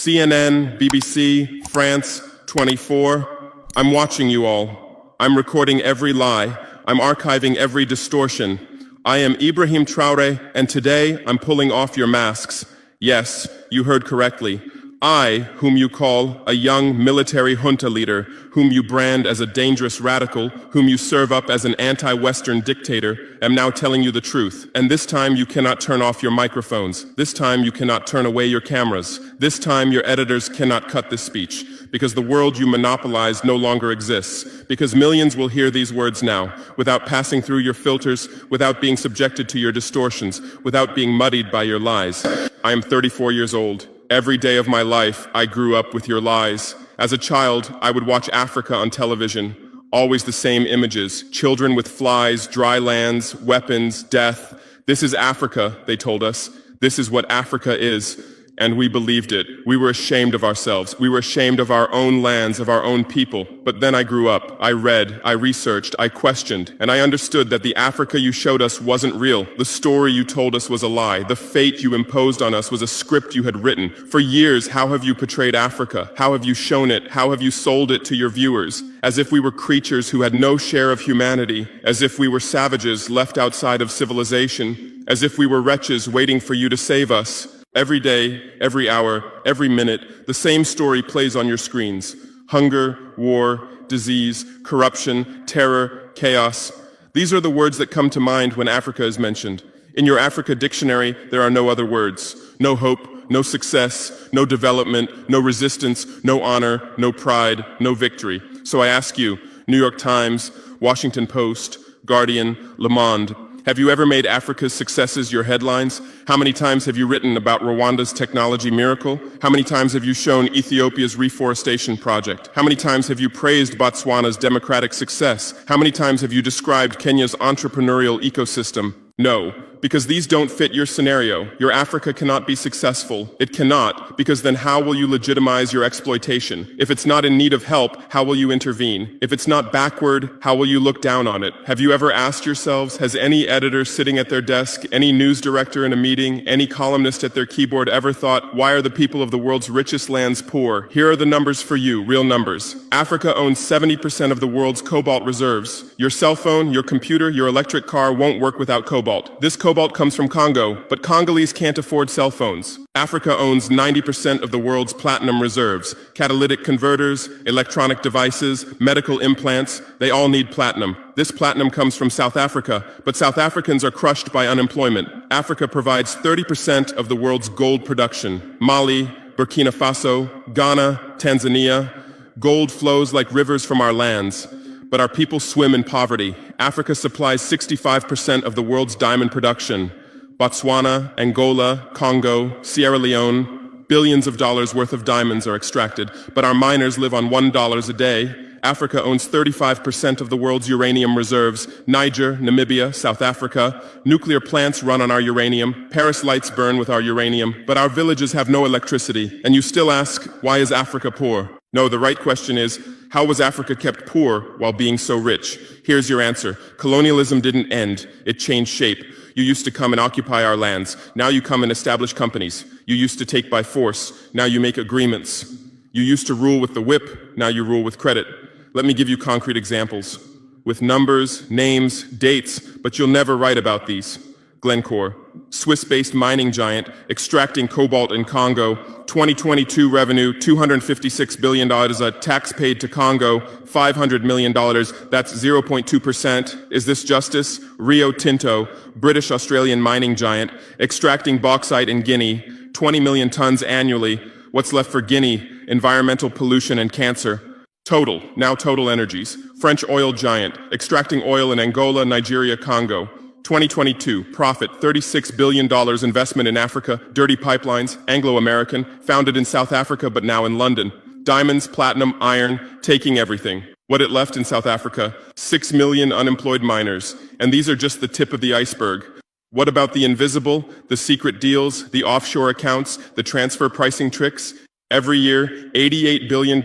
CNN, BBC, France, 24. I'm watching you all. I'm recording every lie. I'm archiving every distortion. I am Ibrahim Traore, and today I'm pulling off your masks. Yes, you heard correctly. I, whom you call a young military junta leader, whom you brand as a dangerous radical, whom you serve up as an anti-Western dictator, am now telling you the truth. And this time you cannot turn off your microphones. This time you cannot turn away your cameras. This time your editors cannot cut this speech. Because the world you monopolize no longer exists. Because millions will hear these words now, without passing through your filters, without being subjected to your distortions, without being muddied by your lies. I am 34 years old. Every day of my life, I grew up with your lies. As a child, I would watch Africa on television. Always the same images. Children with flies, dry lands, weapons, death. This is Africa, they told us. This is what Africa is. And we believed it. We were ashamed of ourselves. We were ashamed of our own lands, of our own people. But then I grew up. I read, I researched, I questioned, and I understood that the Africa you showed us wasn't real. The story you told us was a lie. The fate you imposed on us was a script you had written. For years, how have you portrayed Africa? How have you shown it? How have you sold it to your viewers? As if we were creatures who had no share of humanity, as if we were savages left outside of civilization, as if we were wretches waiting for you to save us. Every day, every hour, every minute, the same story plays on your screens. Hunger, war, disease, corruption, terror, chaos. These are the words that come to mind when Africa is mentioned. In your Africa dictionary, there are no other words. No hope, no success, no development, no resistance, no honor, no pride, no victory. So I ask you, New York Times, Washington Post, Guardian, Le Monde, have you ever made Africa's successes your headlines? How many times have you written about Rwanda's technology miracle? How many times have you shown Ethiopia's reforestation project? How many times have you praised Botswana's democratic success? How many times have you described Kenya's entrepreneurial ecosystem? No, because these don't fit your scenario. Your Africa cannot be successful. It cannot, because then how will you legitimize your exploitation? If it's not in need of help, how will you intervene? If it's not backward, how will you look down on it? Have you ever asked yourselves, has any editor sitting at their desk, any news director in a meeting, any columnist at their keyboard ever thought, why are the people of the world's richest lands poor? Here are the numbers for you, real numbers. Africa owns 70% of the world's cobalt reserves. Your cell phone, your computer, your electric car won't work without cobalt. This cobalt comes from Congo, but Congolese can't afford cell phones. Africa owns 90% of the world's platinum reserves. Catalytic converters, electronic devices, medical implants, they all need platinum. This platinum comes from South Africa, but South Africans are crushed by unemployment. Africa provides 30% of the world's gold production. Mali, Burkina Faso, Ghana, Tanzania. Gold flows like rivers from our lands. But our people swim in poverty. Africa supplies 65% of the world's diamond production. Botswana, Angola, Congo, Sierra Leone, billions of dollars worth of diamonds are extracted, but our miners live on $1 a day. Africa owns 35% of the world's uranium reserves. Niger, Namibia, South Africa. Nuclear plants run on our uranium. Paris lights burn with our uranium, but our villages have no electricity. And you still ask, why is Africa poor? No, the right question is, how was Africa kept poor while being so rich? Here's your answer. Colonialism didn't end. It changed shape. You used to come and occupy our lands. Now you come and establish companies. You used to take by force. Now you make agreements. You used to rule with the whip. Now you rule with credit. Let me give you concrete examples. With numbers, names, dates, but you'll never write about these. Glencore, Swiss-based mining giant, extracting cobalt in Congo. 2022 revenue, $256 billion, a tax paid to Congo, $500 million, that's 0.2%. Is this justice? Rio Tinto, British-Australian mining giant, extracting bauxite in Guinea, 20 million tons annually. What's left for Guinea? Environmental pollution and cancer. Total, now Total Energies, French oil giant, extracting oil in Angola, Nigeria, Congo. 2022, profit, $36 billion investment in Africa, dirty pipelines, Anglo-American, founded in South Africa but now in London. Diamonds, platinum, iron, taking everything. What it left in South Africa? 6 million unemployed miners. And these are just the tip of the iceberg. What about the invisible, the secret deals, the offshore accounts, the transfer pricing tricks? Every year, $88 billion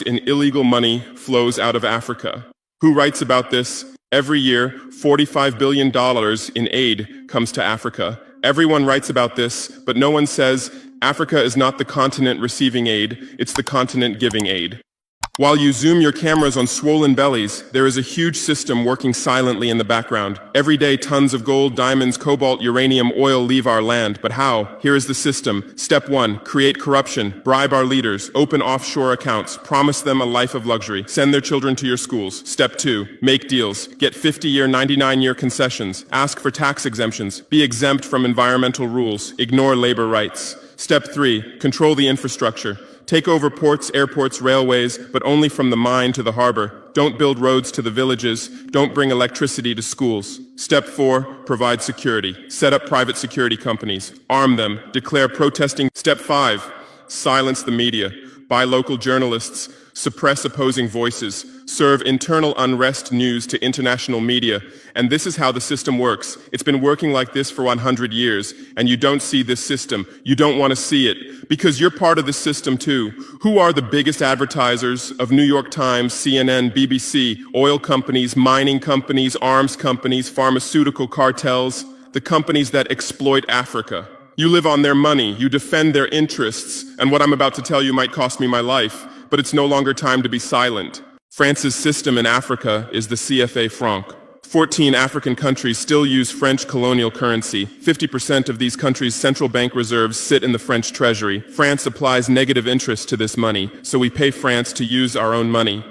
in illegal money flows out of Africa. Who writes about this? Every year, $45 billion in aid comes to Africa. Everyone writes about this, but no one says Africa is not the continent receiving aid, it's the continent giving aid. While you zoom your cameras on swollen bellies, there is a huge system working silently in the background. Every day, tons of gold, diamonds, cobalt, uranium, oil leave our land. But how? Here is the system. Step 1, create corruption, bribe our leaders, open offshore accounts, promise them a life of luxury, send their children to your schools. Step 2, make deals, get 50-year, 99-year concessions, ask for tax exemptions, be exempt from environmental rules, ignore labor rights. Step 3, control the infrastructure. Take over ports, airports, railways, but only from the mine to the harbor. Don't build roads to the villages. Don't bring electricity to schools. Step 4, provide security. Set up private security companies. Arm them. Declare protesting. Step 5, silence the media. Buy local journalists. Suppress opposing voices. Serve internal unrest news to international media. And this is how the system works. It's been working like this for 100 years, and you don't see this system. You don't want to see it, because you're part of the system too. Who are the biggest advertisers of New York Times, CNN, BBC, oil companies, mining companies, arms companies, pharmaceutical cartels, the companies that exploit Africa? You live on their money, you defend their interests, and what I'm about to tell you might cost me my life, but it's no longer time to be silent. France's system in Africa is the CFA franc. 14 African countries still use French colonial currency. 50% of these countries' central bank reserves sit in the French treasury. France applies negative interest to this money, so we pay France to use our own money.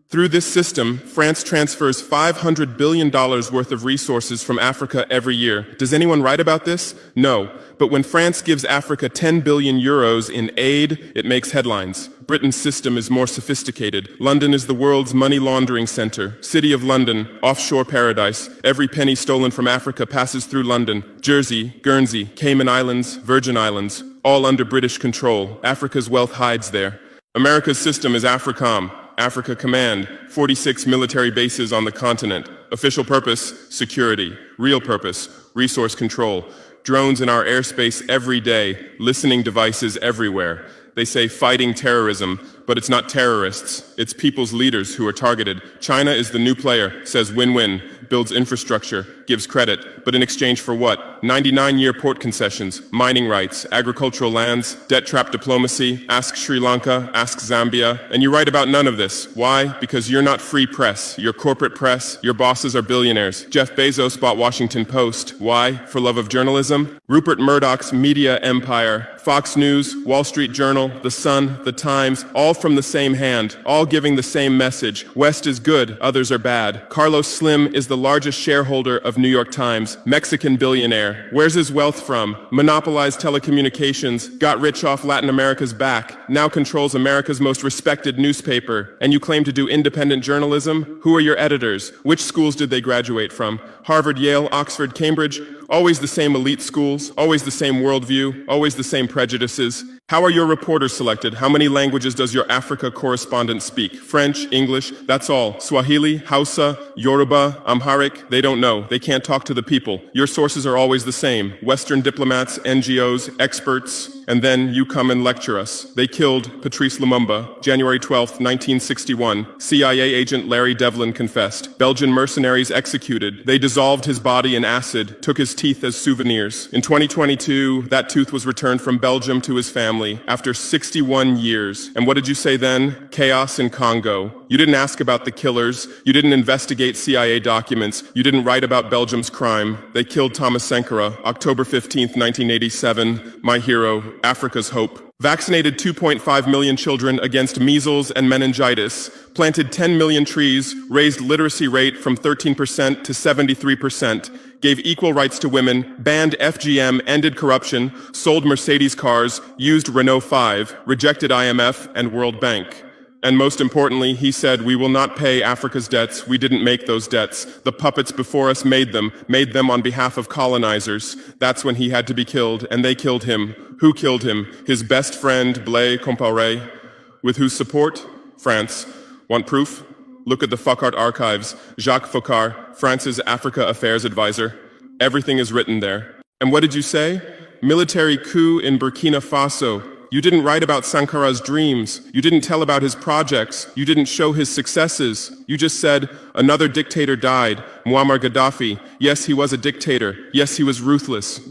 Through this system, France transfers $500 billion worth of resources from Africa every year. Does anyone write about this? No. But when France gives Africa 10 billion euros in aid, it makes headlines. Britain's system is more sophisticated. London is the world's money laundering center. City of London, offshore paradise. Every penny stolen from Africa passes through London. Jersey, Guernsey, Cayman Islands, Virgin Islands, all under British control. Africa's wealth hides there. America's system is AFRICOM. Africa Command, 46 military bases on the continent. Official purpose, security. Real purpose, resource control. Drones in our airspace every day, listening devices everywhere. They say fighting terrorism, but it's not terrorists. It's people's leaders who are targeted. China is the new player, says win-win, builds infrastructure, gives credit, but in exchange for what? 99-year port concessions, mining rights, agricultural lands, debt-trap diplomacy, ask Sri Lanka, ask Zambia, and you write about none of this. Why? Because you're not free press. You're corporate press. Your bosses are billionaires. Jeff Bezos bought Washington Post. Why? For love of journalism? Rupert Murdoch's media empire, Fox News, Wall Street Journal, The Sun, The Times, all from the same hand, all giving the same message. West is good, others are bad. Carlos Slim is the largest shareholder of New York Times, Mexican billionaire. Where's his wealth from? Monopolized telecommunications, got rich off Latin America's back, now controls America's most respected newspaper. And you claim to do independent journalism? Who are your editors? Which schools did they graduate from? Harvard, Yale, Oxford, Cambridge? Always the same elite schools, always the same worldview, always the same prejudices. How are your reporters selected? How many languages does your Africa correspondent speak? French, English, that's all. Swahili, Hausa, Yoruba, Amharic, they don't know. They can't talk to the people. Your sources are always the same. Western diplomats, NGOs, experts, and then you come and lecture us. They killed Patrice Lumumba, January 12, 1961. CIA agent Larry Devlin confessed. Belgian mercenaries executed. They dissolved his body in acid, took his teeth as souvenirs. In 2022, that tooth was returned from Belgium to his family after 61 years. And what did you say then? Chaos in Congo. You didn't ask about the killers. You didn't investigate CIA documents. You didn't write about Belgium's crime. They killed Thomas Sankara, October 15, 1987. My hero, Africa's hope. Vaccinated 2.5 million children against measles and meningitis, planted 10 million trees, raised literacy rate from 13% to 73%, gave equal rights to women, banned FGM, ended corruption, sold Mercedes cars, used Renault 5, rejected IMF and World Bank. And most importantly, he said, we will not pay Africa's debts. We didn't make those debts. The puppets before us made them on behalf of colonizers. That's when he had to be killed, and they killed him. Who killed him? His best friend, Blaise Compaoré. With whose support? France. Want proof? Look at the Focart archives. Jacques Faucard, France's Africa Affairs advisor. Everything is written there. And what did you say? Military coup in Burkina Faso. You didn't write about Sankara's dreams. You didn't tell about his projects. You didn't show his successes. You just said, another dictator died, Muammar Gaddafi. Yes, he was a dictator. Yes, he was ruthless.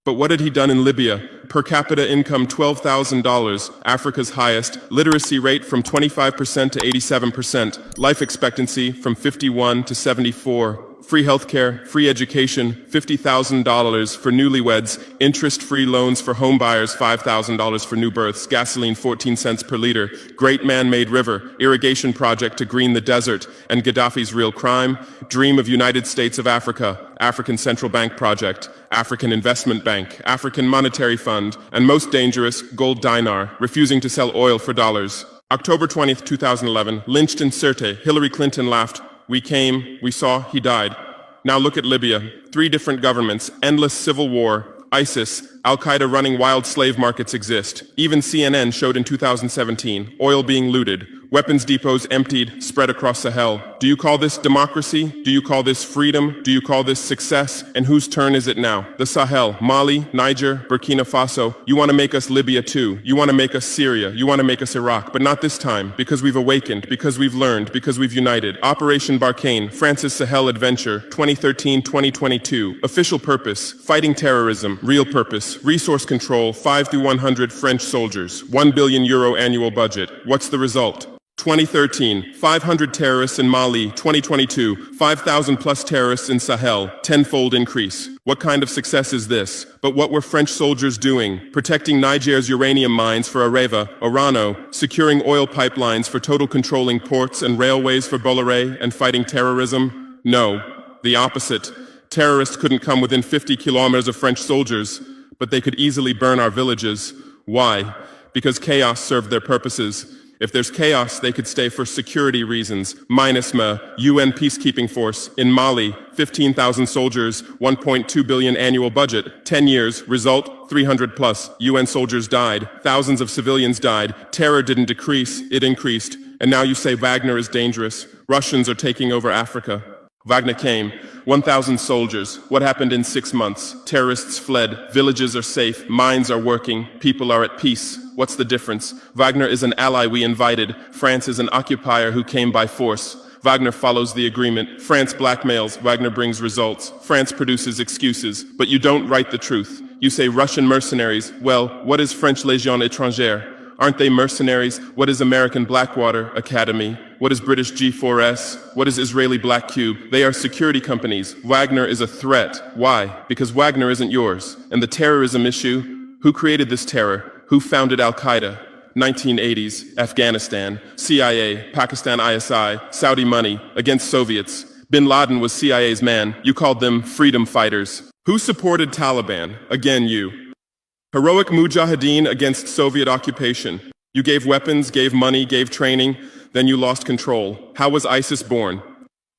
But what had he done in Libya? Per capita income $12,000, Africa's highest, literacy rate from 25% to 87%, life expectancy from 51 to 74, free healthcare, free education, $50,000 for newlyweds, interest-free loans for homebuyers, $5,000 for new births, gasoline 14 cents per liter, great man-made river, irrigation project to green the desert, and Gaddafi's real crime, dream of United States of Africa, African Central Bank project, African Investment Bank, African Monetary Fund, and most dangerous, gold dinar, refusing to sell oil for dollars. October 20th, 2011, lynched in Sirte, Hillary Clinton laughed. We came, we saw, he died. Now look at Libya. 3 different governments, endless civil war, ISIS, Al-Qaeda running wild slave markets exist. Even CNN showed in 2017, oil being looted, weapons depots emptied, spread across Sahel. Do you call this democracy? Do you call this freedom? Do you call this success? And whose turn is it now? The Sahel, Mali, Niger, Burkina Faso. You want to make us Libya too. You want to make us Syria. You want to make us Iraq. But not this time, because we've awakened, because we've learned, because we've united. Operation Barkhane, France's Sahel adventure, 2013-2022. Official purpose, fighting terrorism. Real purpose, resource control, 5 through 100 French soldiers. €1 billion annual budget. What's the result? 2013, 500 terrorists in Mali. 2022, 5,000 plus terrorists in Sahel, 10-fold increase. What kind of success is this? But what were French soldiers doing? Protecting Niger's uranium mines for Areva, Orano, securing oil pipelines for total controlling ports and railways for Bolloré, and fighting terrorism? No, the opposite. Terrorists couldn't come within 50 kilometers of French soldiers, but they could easily burn our villages. Why? Because chaos served their purposes. If there's chaos, they could stay for security reasons. MINUSMA, UN peacekeeping force. In Mali, 15,000 soldiers, 1.2 billion annual budget. 10 years, result, 300 plus. UN soldiers died. Thousands of civilians died. Terror didn't decrease, it increased. And now you say Wagner is dangerous. Russians are taking over Africa. Wagner came, 1,000 soldiers. What happened in 6 months? Terrorists fled, villages are safe, mines are working, people are at peace. What's the difference? Wagner is an ally we invited. France is an occupier who came by force. Wagner follows the agreement. France blackmails, Wagner brings results. France produces excuses, but you don't write the truth. You say Russian mercenaries. Well, what is French Légion étrangère? Aren't they mercenaries? What is American Blackwater Academy? What is British G4S? What is Israeli Black Cube? They are security companies. Wagner is a threat. Why? Because Wagner isn't yours. And the terrorism issue? Who created this terror? Who founded Al-Qaeda? 1980s, Afghanistan, CIA, Pakistan ISI, Saudi money, against Soviets. Bin Laden was CIA's man. You called them freedom fighters. Who supported Taliban? Again, you. Heroic mujahideen against Soviet occupation. You gave weapons, gave money, gave training, then you lost control. How was ISIS born?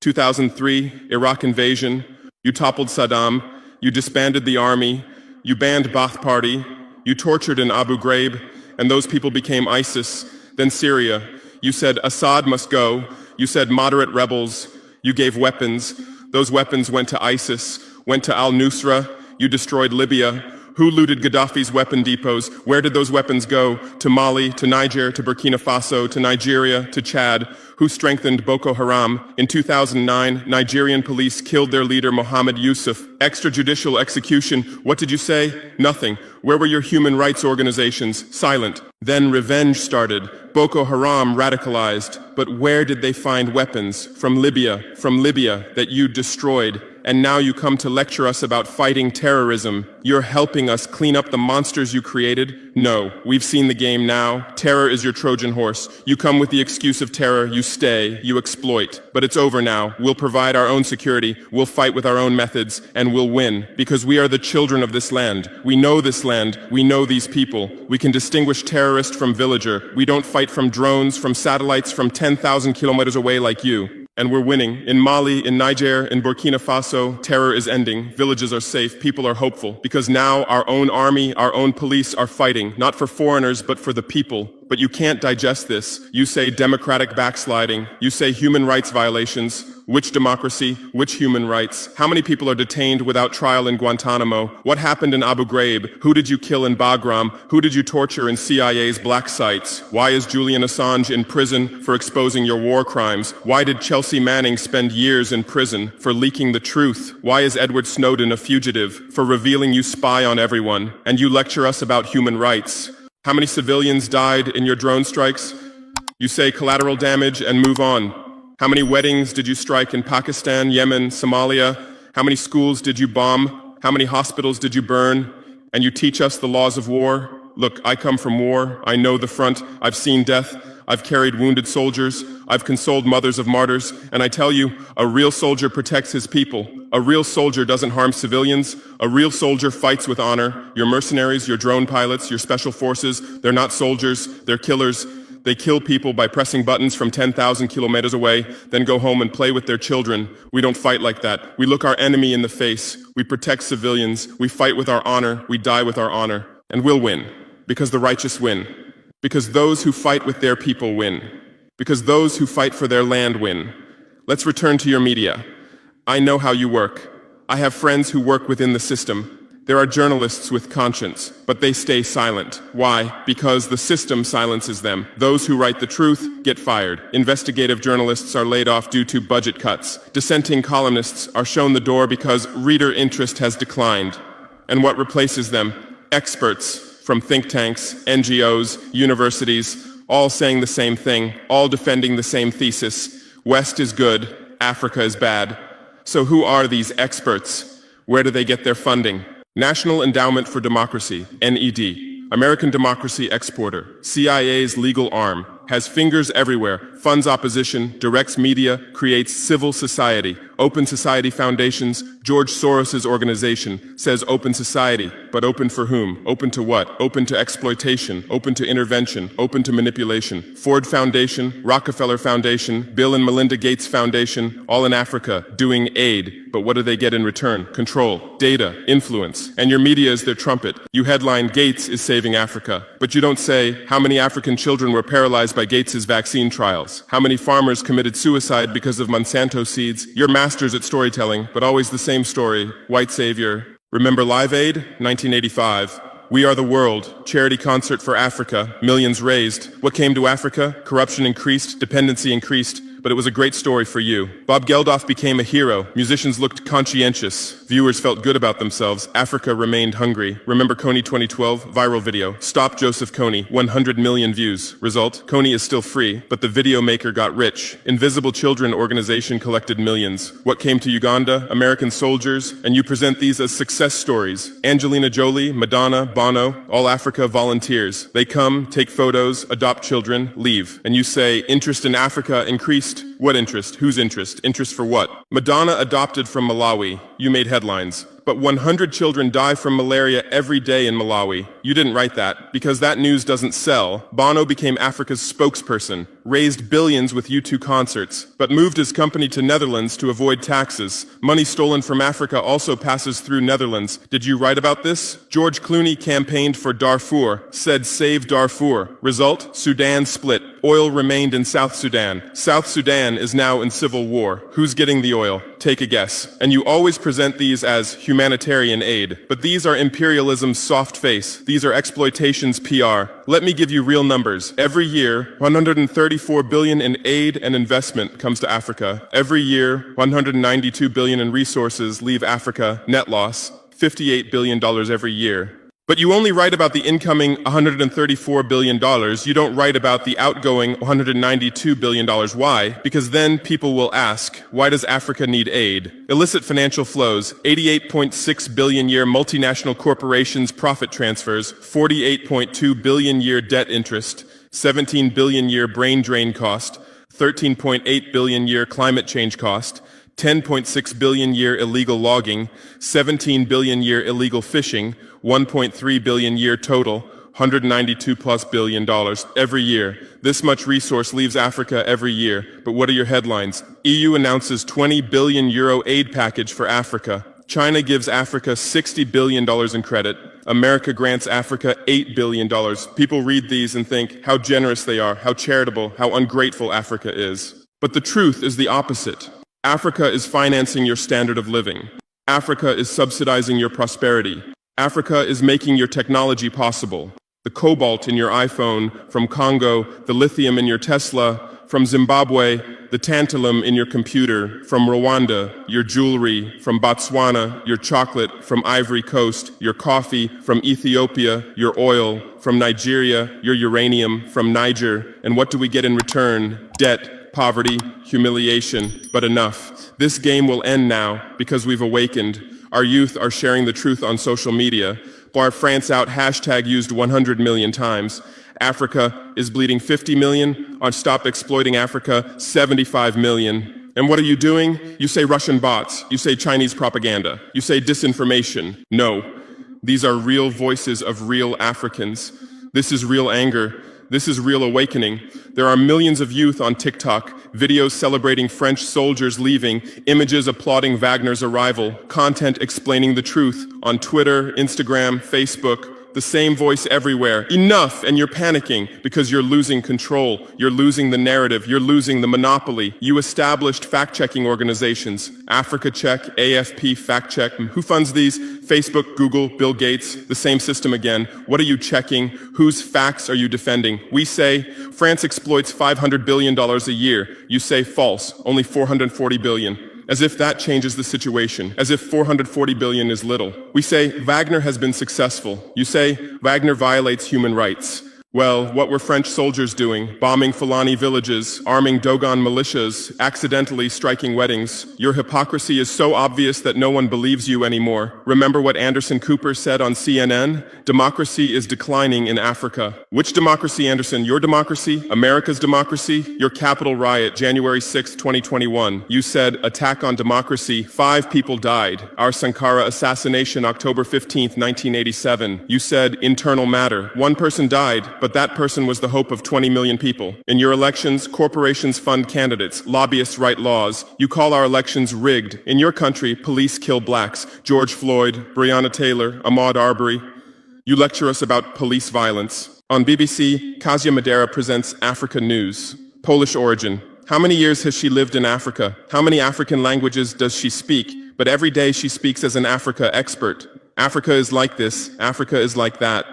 2003, Iraq invasion. You toppled Saddam. You disbanded the army. You banned Ba'ath Party. You tortured in Abu Ghraib, and those people became ISIS. Then Syria. You said Assad must go. You said moderate rebels. You gave weapons. Those weapons went to ISIS, went to al-Nusra. You destroyed Libya. Who looted Gaddafi's weapon depots? Where did those weapons go? To Mali, to Niger, to Burkina Faso, to Nigeria, to Chad? Who strengthened Boko Haram? In 2009, Nigerian police killed their leader Mohammed Yusuf. Extrajudicial execution. What did you say? Nothing. Where were your human rights organizations? Silent. Then revenge started. Boko Haram radicalized. But where did they find weapons? From Libya that you destroyed. And now you come to lecture us about fighting terrorism. You're helping us clean up the monsters you created? No, we've seen the game now. Terror is your Trojan horse. You come with the excuse of terror, you stay, you exploit. But it's over now. We'll provide our own security, we'll fight with our own methods, and we'll win. Because we are the children of this land. We know this land, we know these people. We can distinguish terrorist from villager. We don't fight from drones, from satellites, from 10,000 kilometers away like you. And we're winning. In Mali, in Niger, in Burkina Faso, terror is ending. Villages are safe. People are hopeful. Because now our own army, our own police are fighting, not for foreigners, but for the people. But you can't digest this. You say democratic backsliding. You say human rights violations. Which democracy? Which human rights? How many people are detained without trial in Guantanamo? What happened in Abu Ghraib? Who did you kill in Bagram? Who did you torture in CIA's black sites? Why is Julian Assange in prison for exposing your war crimes? Why did Chelsea Manning spend years in prison for leaking the truth? Why is Edward Snowden a fugitive for revealing you spy on everyone? And you lecture us about human rights. How many civilians died in your drone strikes? You say collateral damage and move on. How many weddings did you strike in Pakistan, Yemen, Somalia? How many schools did you bomb? How many hospitals did you burn? And you teach us the laws of war? Look, I come from war. I know the front. I've seen death. I've carried wounded soldiers. I've consoled mothers of martyrs. And I tell you, a real soldier protects his people. A real soldier doesn't harm civilians. A real soldier fights with honor. Your mercenaries, your drone pilots, your special forces, they're not soldiers. They're killers. They kill people by pressing buttons from 10,000 kilometers away, then go home and play with their children. We don't fight like that. We look our enemy in the face. We protect civilians. We fight with our honor. We die with our honor. And we'll win. Because the righteous win. Because those who fight with their people win. Because those who fight for their land win. Let's return to your media. I know how you work. I have friends who work within the system. There are journalists with conscience, but they stay silent. Why? Because the system silences them. Those who write the truth get fired. Investigative journalists are laid off due to budget cuts. Dissenting columnists are shown the door because reader interest has declined. And what replaces them? Experts from think tanks, NGOs, universities, all saying the same thing, all defending the same thesis. West is good, Africa is bad. So who are these experts? Where do they get their funding? National Endowment for Democracy, NED, American democracy exporter, CIA's legal arm, has fingers everywhere, funds opposition, directs media, creates civil society. Open Society Foundations, George Soros's organization, says open society, but open for whom? Open to what? Open to exploitation, open to intervention, open to manipulation. Ford Foundation, Rockefeller Foundation, Bill and Melinda Gates Foundation, all in Africa, doing aid. But what do they get in return? Control, data, influence. And your media is their trumpet. You headline, Gates is saving Africa. But you don't say, how many African children were paralyzed by Gates's vaccine trials? How many farmers committed suicide because of Monsanto seeds? You're masters at storytelling, but always the same story. White savior. Remember Live Aid? 1985. We Are the World, charity concert for Africa, millions raised. What came to Africa? Corruption increased, dependency increased. But it was a great story for you. Bob Geldof became a hero. Musicians looked conscientious. Viewers felt good about themselves. Africa remained hungry. Remember Kony 2012? Viral video. Stop Joseph Kony. 100 million views. Result? Kony is still free, but the video maker got rich. Invisible Children organization collected millions. What came to Uganda? American soldiers. And you present these as success stories. Angelina Jolie, Madonna, Bono, all Africa volunteers. They come, take photos, adopt children, leave. And you say, interest in Africa increased. What interest? Whose interest? Interest for what? Madonna adopted from Malawi. You made headlines. But 100 children die from malaria every day in Malawi. You didn't write that, because that news doesn't sell. Bono became Africa's spokesperson, raised billions with U2 concerts, but moved his company to Netherlands to avoid taxes. Money stolen from Africa also passes through Netherlands. Did you write about this? George Clooney campaigned for Darfur, said save Darfur. Result? Sudan split. Oil remained in South Sudan. South Sudan is now in civil war. Who's getting the oil? Take a guess. And you always present these as humanitarian aid. But these are imperialism's soft face. These are exploitation's PR. Let me give you real numbers. Every year, 134 billion in aid and investment comes to Africa. Every year, 192 billion in resources leave Africa, net loss, $58 billion every year. But you only write about the incoming $134 billion. You don't write about the outgoing $192 billion. Why? Because then people will ask, why does Africa need aid? Illicit financial flows, 88.6 billion year multinational corporations profit transfers, 48.2 billion year debt interest, 17 billion year brain drain cost, 13.8 billion year climate change cost, 10.6 billion year illegal logging, 17 billion year illegal fishing, 1.3 billion year total, $192+ billion every year. This much resource leaves Africa every year. But what are your headlines? EU announces 20 billion euro aid package for Africa. China gives Africa $60 billion in credit. America grants Africa $8 billion. People read these and think how generous they are, how charitable, how ungrateful Africa is. But the truth is the opposite. Africa is financing your standard of living. Africa is subsidizing your prosperity. Africa is making your technology possible. The cobalt in your iPhone, from Congo, the lithium in your Tesla, from Zimbabwe, the tantalum in your computer, from Rwanda, your jewelry, from Botswana, your chocolate, from Ivory Coast, your coffee, from Ethiopia, your oil, from Nigeria, your uranium, from Niger. And what do we get in return? Debt, poverty, humiliation, but enough. This game will end now because we've awakened. Our youth are sharing the truth on social media. Bar France out hashtag used 100 million times. Africa is bleeding 50 million. On Stop Exploiting Africa, 75 million. And what are you doing? You say Russian bots. You say Chinese propaganda. You say disinformation. No. These are real voices of real Africans. This is real anger. This is real awakening. There are millions of youth on TikTok, videos celebrating French soldiers leaving, images applauding Wagner's arrival, content explaining the truth on Twitter, Instagram, Facebook. The same voice everywhere. Enough! And you're panicking because you're losing control. You're losing the narrative. You're losing the monopoly. You established fact-checking organizations. Africa Check, AFP Fact Check. Who funds these? Facebook, Google, Bill Gates. The same system again. What are you checking? Whose facts are you defending? We say France exploits $500 billion a year. You say false. Only $440 billion. As if that changes the situation, as if 440 billion is little. We say Wagner has been successful. You say Wagner violates human rights. Well, what were French soldiers doing? Bombing Fulani villages, arming Dogon militias, accidentally striking weddings. Your hypocrisy is so obvious that no one believes you anymore. Remember what Anderson Cooper said on CNN? Democracy is declining in Africa. Which democracy, Anderson? Your democracy? America's democracy? Your Capitol riot, January 6, 2021. You said, attack on democracy. 5 people died. Our Sankara assassination, October 15, 1987. You said, internal matter. 1 person died, but that person was the hope of 20 million people. In your elections, corporations fund candidates, lobbyists write laws. You call our elections rigged. In your country, police kill blacks. George Floyd, Breonna Taylor, Ahmaud Arbery. You lecture us about police violence. On BBC, Kasia Madera presents Africa News. Polish origin. How many years has she lived in Africa? How many African languages does she speak? But every day she speaks as an Africa expert. Africa is like this. Africa is like that.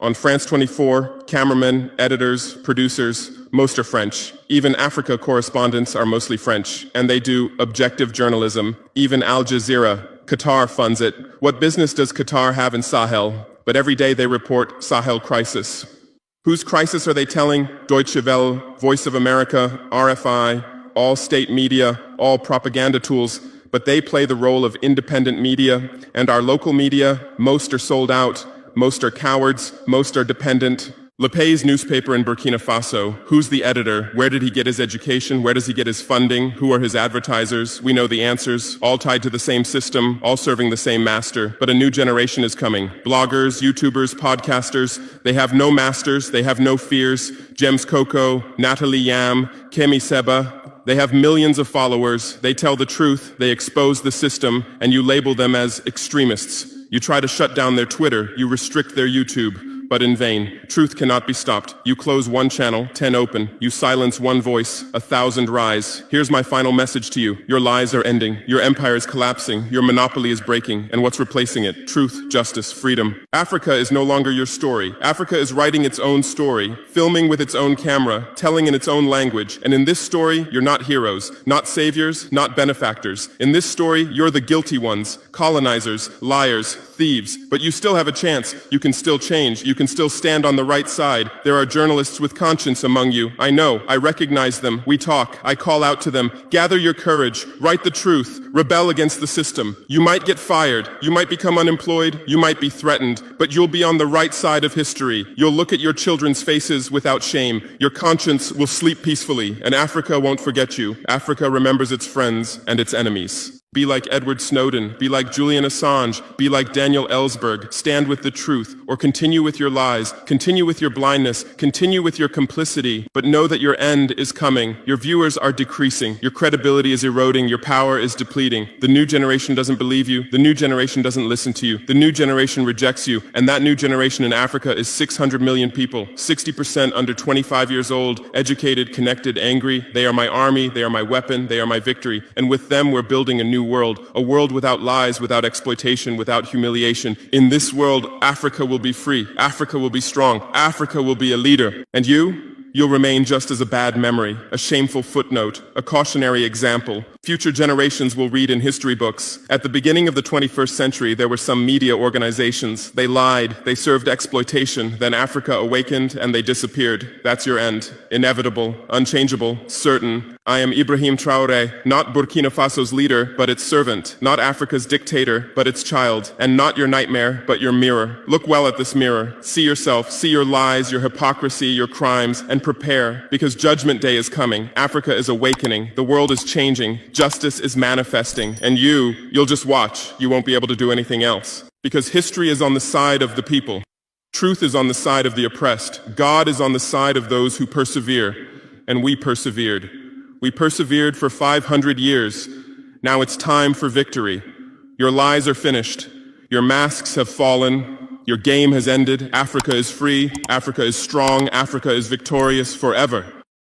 On France 24, cameramen, editors, producers, most are French. Even Africa correspondents are mostly French, and they do objective journalism. Even Al Jazeera. Qatar funds it. What business does Qatar have in Sahel? But every day they report Sahel crisis. Whose crisis are they telling? Deutsche Welle, Voice of America, RFI, all state media, all propaganda tools. But they play the role of independent media, and our local media, most are sold out. Most are cowards, most are dependent. Lepay's newspaper in Burkina Faso, who's the editor? Where did he get his education? Where does he get his funding? Who are his advertisers? We know the answers, all tied to the same system, all serving the same master. But a new generation is coming. Bloggers, YouTubers, podcasters, they have no masters, they have no fears. James Coco, Natalie Yam, Kemi Seba, they have millions of followers. They tell the truth, they expose the system, and you label them as extremists. You try to shut down their Twitter, you restrict their YouTube, but in vain. Truth cannot be stopped. You close 1 channel, 10 open. You silence 1 voice, 1,000 rise. Here's my final message to you. Your lies are ending. Your empire is collapsing. Your monopoly is breaking. And what's replacing it? Truth, justice, freedom. Africa is no longer your story. Africa is writing its own story, filming with its own camera, telling in its own language. And in this story, you're not heroes, not saviors, not benefactors. In this story, you're the guilty ones, colonizers, liars, thieves. But you still have a chance. You can still change. You can still stand on the right side. There are journalists with conscience among you. I know. I recognize them. We talk. I call out to them. Gather your courage. Write the truth. Rebel against the system. You might get fired. You might become unemployed. You might be threatened. But you'll be on the right side of history. You'll look at your children's faces without shame. Your conscience will sleep peacefully. And Africa won't forget you. Africa remembers its friends and its enemies. Be like Edward Snowden, be like Julian Assange, be like Daniel Ellsberg, stand with the truth, or continue with your lies, continue with your blindness, continue with your complicity, but know that your end is coming. Your viewers are decreasing, your credibility is eroding, your power is depleting. The new generation doesn't believe you, the new generation doesn't listen to you, the new generation rejects you, and that new generation in Africa is 600 million people, 60% under 25 years old, educated, connected, angry. They are my army, they are my weapon, they are my victory, and with them we're building a new world, a world without lies, without exploitation, without humiliation. In this world, Africa will be free, Africa will be strong, Africa will be a leader. And you'll remain just as a bad memory, a shameful footnote, a cautionary example. Future generations will read in history books. At the beginning of the 21st century, there were some media organizations. They lied, they served exploitation, then Africa awakened and they disappeared. That's your end. Inevitable, unchangeable, certain. I am Ibrahim Traore, not Burkina Faso's leader, but its servant, not Africa's dictator, but its child, and not your nightmare, but your mirror. Look well at this mirror. See yourself, see your lies, your hypocrisy, your crimes, and prepare, because Judgment Day is coming. Africa is awakening. The world is changing. Justice is manifesting. And you'll just watch. You won't be able to do anything else. Because history is on the side of the people. Truth is on the side of the oppressed. God is on the side of those who persevere. And we persevered. We persevered for 500 years. Now it's time for victory. Your lies are finished. Your masks have fallen. Your game has ended. Africa is free. Africa is strong. Africa is victorious forever.